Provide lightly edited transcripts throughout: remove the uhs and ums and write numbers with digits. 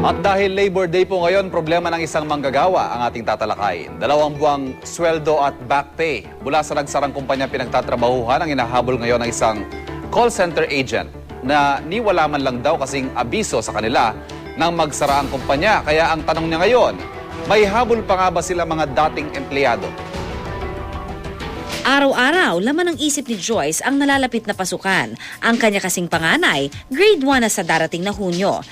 At dahil Labor Day po ngayon, problema ng isang manggagawa ang ating tatalakayin. 2 buwang sweldo at back pay. Mula sa nagsarang kumpanya pinagtatrabahuhan ang inahabol ngayon ng isang call center agent na niwala man lang daw kasing abiso sa kanila nang magsara ang kumpanya. Kaya ang tanong niya ngayon, may habol pa nga ba sila mga dating empleyado? Araw-araw, laman ng isip ni Joyce ang nalalapit na pasukan. Ang kanya kasing panganay, grade 1 na sa darating na Hunyo.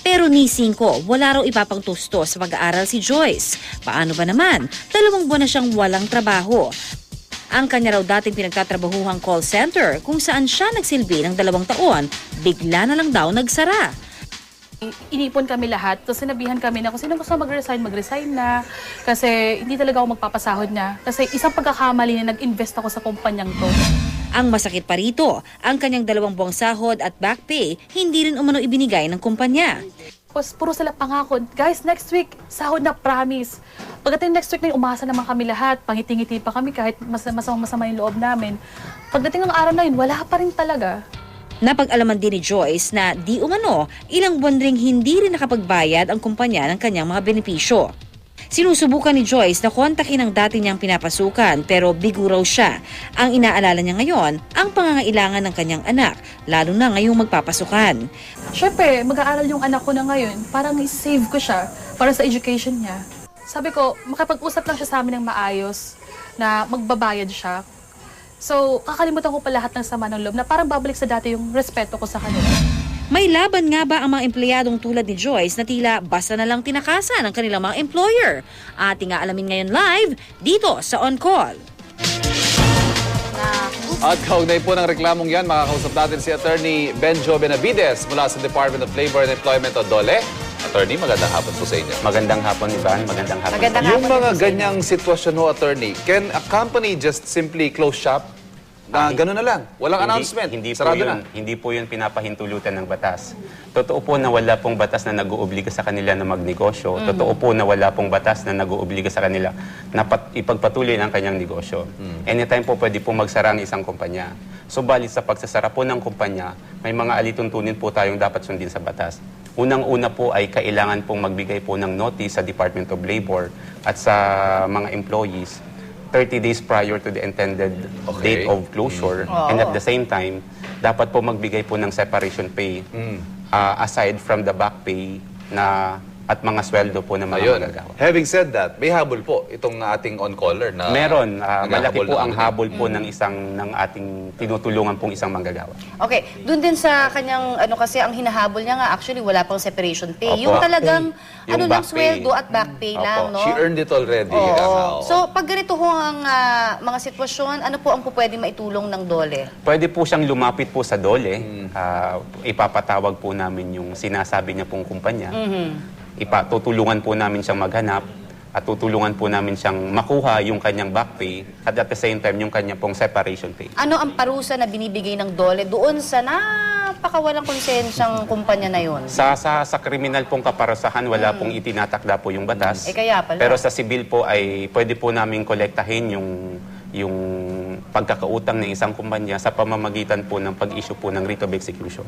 Pero ni 5, wala raw ipapang tusto sa pag-aaral si Joyce. Paano ba naman? 2 buwan na siyang walang trabaho. Ang kanya raw dating pinagtatrabahuhang call center kung saan siya nagsilbi ng 2 taon, bigla na lang daw nagsara. Inipon kami lahat, tapos sinabihan kami na kung sino gusto mag-resign na. Kasi hindi talaga ako magpapasahod niya. Kasi isang pagkakamali na nag-invest ako sa kumpanyang to. Ang masakit pa rito, ang kanyang 2 buwang sahod at back pay, hindi rin umano ibinigay ng kumpanya. Tapos puro sila pangako, guys, next week, sahod na, promise. Pagdating next week na umasa naman kami lahat, pangiti-ngiti pa kami kahit masama yung loob namin. Pagdating ng araw na yun, wala pa rin talaga. Napag-alaman din ni Joyce na di umano, ilang buwan ring hindi rin nakapagbayad ang kumpanya ng kanyang mga benepisyo. Sinusubukan ni Joyce na kontakin ang dati niyang pinapasukan pero bigo raw siya. Ang inaalala niya ngayon, ang pangangailangan ng kanyang anak, lalo na ngayong magpapasukan. Siyempre, mag-aaral yung anak ko na ngayon, parang i-save ko siya para sa education niya. Sabi ko, makapag-usap lang siya sa amin ng maayos na magbabayad siya. So, kakalimutan ko pa lahat ng sama ng loob na parang babalik sa dati yung respeto ko sa kanila. May laban nga ba ang mga empleyadong tulad ni Joyce na tila basta na lang tinakasan ng kanilang mga employer? Ating alamin ngayon live dito sa On Call. At kaugnay po ng reklamong yan, makakausap natin si Attorney Benjo Benavides mula sa Department of Labor and Employment o DOLE. Attorney, magandang hapon po sa inyo. Magandang hapon, Ivan. Magandang hapon. Yung mga ganyang sitwasyon ho, Attorney, can a company just simply close shop? Gano'n na lang. Walang announcement. Sarado na. Hindi po yun pinapahintulutan ng batas. Totoo po na wala pong batas na nag-uubliga sa kanila na magnegosyo. Totoo po na wala pong batas na nag-uubliga sa kanila na ipagpatuloy ang kanyang negosyo. Anytime po pwede po magsara ang isang kumpanya. Subalit sa pagsasara po ng kumpanya, may mga alituntunin po tayong dapat sundin sa batas. Unang-una po ay kailangan pong magbigay po ng notice sa Department of Labor at sa mga employees 30 days prior to the intended date of closure. And at the same time, dapat po magbigay po ng separation pay aside from the back pay na at mga sweldo po ng mga manggagawa. Having said that, may habol po itong ating on-caller na meron. Malaki po ang ng habol po ng ating tinutulungan pong isang manggagawa. Okay, dun din sa kanyang kasi ang hinahabol niya nga actually wala pang separation pay. Opo. Yung talagang Yung lang back sweldo pay. at back pay Opo. lang, no? She earned it already. Oo. So pag ganito ho ang mga sitwasyon, ano po ang pwede maitulong ng DOLE? Pwede po siyang lumapit po sa DOLE. Ipapatawag po namin yung sinasabi niya pong kumpanya. Tutulungan po namin siyang maghanap at tutulungan po namin siyang makuha yung kanyang back pay at the same time yung kanyang pong separation pay. Ano ang parusa na binibigay ng DOLE doon sa napakawalang konsensyang kumpanya na yun? Sa kriminal pong kaparusahan, wala pong itinatakda po yung batas. Kaya pala. Pero sa civil po ay pwede po namin kolektahin yung pagkakautang ng isang kumpanya sa pamamagitan po ng pag-issue po ng writ of execution.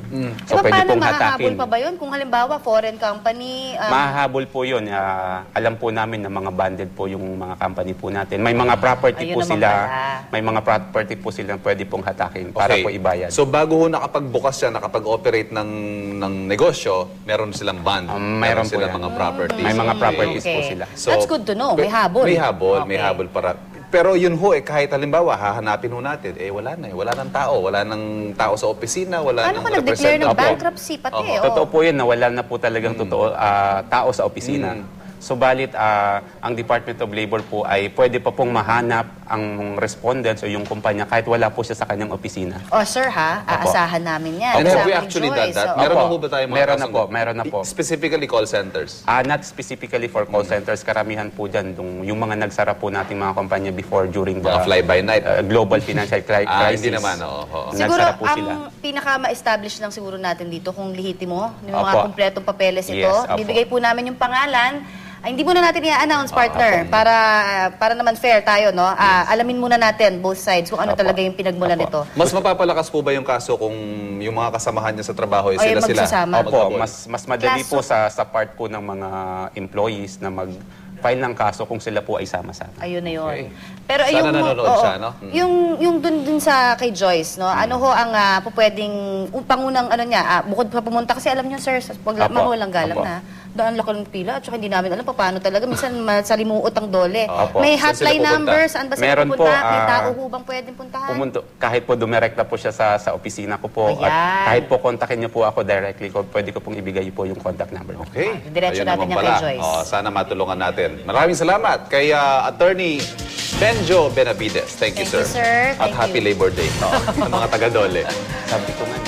So, paano mahahabol pa ba yun? Kung halimbawa, foreign company... Mahahabol po yun. Alam po namin na mga banded po yung mga company po natin. May mga property po sila. May mga property po sila na pwede pong hatakin para po ibayad. So bago ho nakapagbukas siya, nakapag-operate ng negosyo, meron silang bond. Meron po silang yan. mga properties. May mga properties po sila. So, that's good to know. May habol. May habol para. Pero yun ho, kahit halimbawa, hahanapin ho natin, wala na wala nang tao. Wala nang tao sa opisina, wala Paano nang ka nag-declare ng representative. bankruptcy pati? Totoo po yun na wala na po talagang tao sa opisina. Subalit, ang Department of Labor po ay pwede pa pong mahanap ang respondents o yung kumpanya kahit wala po siya sa kanyang opisina. Sir aasahan namin yan. And have we Kasama ni actually done Joyce. that? Oo. Meron na po ba tayong mga Meron na po. Specifically call centers? Not specifically for call centers. Karamihan po dyan, yung mga nagsara po nating mga kumpanya before, during the Mga fly-by-night. global financial crisis. Hindi naman, oo. Siguro, Nagsara po sila. ang pinaka-ma-establish lang siguro natin dito, kung lihitimo, yung mga Opo. kumpletong papeles ito, Yes, opo. bibigay po namin yung pangalan, Hindi muna natin i-announce, partner, para naman fair tayo, no? Alamin muna natin both sides kung ano talaga yung pinagmulan nito. Mas mapapalakas po ba yung kaso kung yung mga kasamahan niya sa trabaho ay Ay, sila-sila? magsasama. O, Opo, maghabol? mas madali po sa part po ng mga employees na mag-file ng kaso kung sila po ay sama-sama. Ayun na yun. Okay. Pero Sana yung nanonood siya, no? Yung dun sa kay Joyce, no? Ano ho ang pwedeng pangunang ano niya, bukod pa pumunta kasi alam niyo sir, pag Apo. mahulang galang Apo. na, daan laki ng pila at saka hindi namin alam paano talaga minsan masalimuot ang dole. Apo. May Saan sila hotline pupunta? number, saan ba sila Meron po, pupunta? May tao ho bang pwedeng puntahan? Kahit po dumirekta po siya sa opisina ko po, Ayan. at kahit po kontakin niyo po ako directly, pwede ko pong ibigay po yung contact number. Okay. Diretso Ayun natin naman yan kay pala. Joyce. Sana matulungan natin. Maraming salamat kay Attorney Benjo Benavides. Thank you, Thank you, sir. At Thank happy you. Labor Day sa mga taga-Dole. Sabi ko nga,